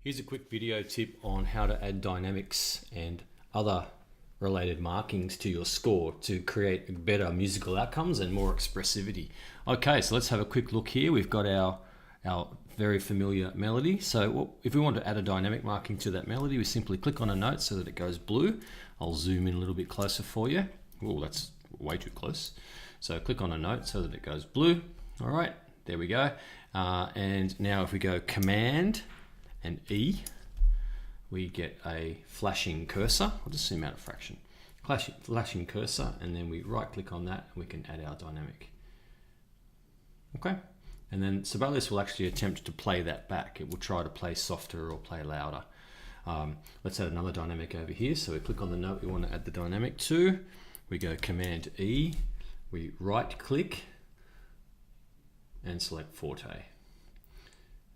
Here's a quick video tip on how to add dynamics and other related markings to your score to create better musical outcomes and more expressivity. Okay, so let's have a quick look here. We've got our very familiar melody. So if we want to add a dynamic marking to that melody, we simply click on a note so that it goes blue. I'll zoom in a little bit closer for you. Oh, that's way too close. So click on a note so that it goes blue. All right, there we go. And now if we go Command and E, we get a flashing cursor. I'll just zoom out a fraction. Flashing cursor, and then we right click on that and we can add our dynamic. Okay, and then Sibelius will actually attempt to play that back. It will try to play softer or play louder. Let's add another dynamic over here. So we click on the note we want to add the dynamic to. We go Command E, we right click and select Forte.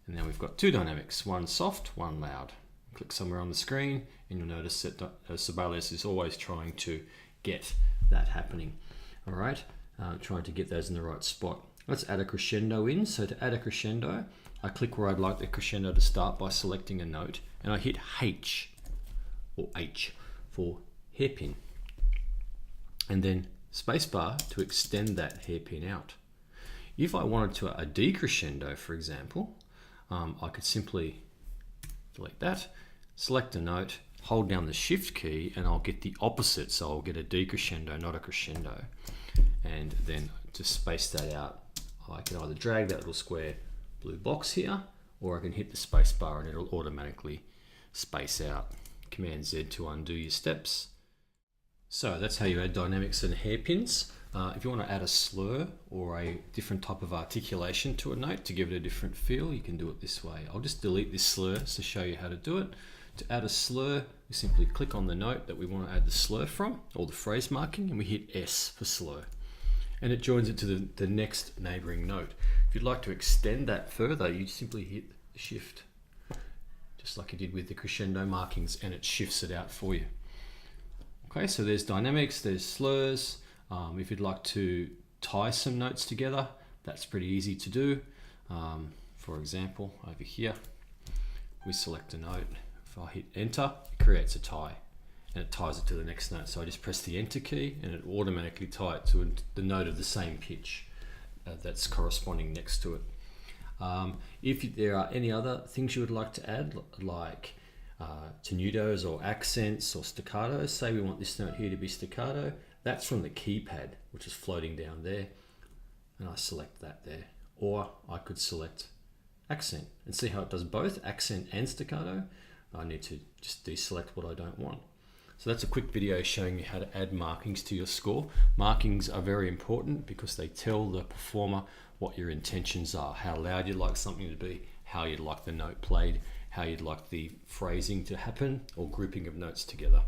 And now we've got two dynamics, one soft, one loud. Click somewhere on the screen and you'll notice that Sibelius is always trying to get that happening. All right, trying to get those in the right spot. Let's add a crescendo in. So to add a crescendo, I click where I'd like the crescendo to start by selecting a note, and I hit H or H for hairpin, and then spacebar to extend that hairpin out. If I wanted to a decrescendo, for example, I could simply delete that, select a note, hold down the Shift key, and I'll get the opposite. So I'll get a decrescendo, not a crescendo. And then to space that out, I can either drag that little square blue box here, or I can hit the space bar and it'll automatically space out. Command Z to undo your steps. So that's how you add dynamics and hairpins. If you want to add a slur or a different type of articulation to a note to give it a different feel, you can do it this way. I'll just delete this slur to show you how to do it. To add a slur, we simply click on the note that we want to add the slur from, or the phrase marking, and we hit S for slur. And it joins it to the next neighboring note. If you'd like to extend that further, you simply hit Shift, just like you did with the crescendo markings, and it shifts it out for you. Okay, so there's dynamics, there's slurs. If you'd like to tie some notes together, that's pretty easy to do. For example, over here, we select a note. If I hit enter, it creates a tie and it ties it to the next note. So I just press the enter key and it automatically ties it to the note of the same pitch that's corresponding next to it. If there are any other things you would like to add, like tenutos or accents or staccatos, say we want this note here to be staccato, that's from the keypad, which is floating down there, and I select that there. Or I could select accent and see how it does both accent and staccato. I need to just deselect what I don't want. So that's a quick video showing you how to add markings to your score. Markings are very important because they tell the performer what your intentions are, how loud you'd like something to be, how you'd like the note played, how you'd like the phrasing to happen, or grouping of notes together.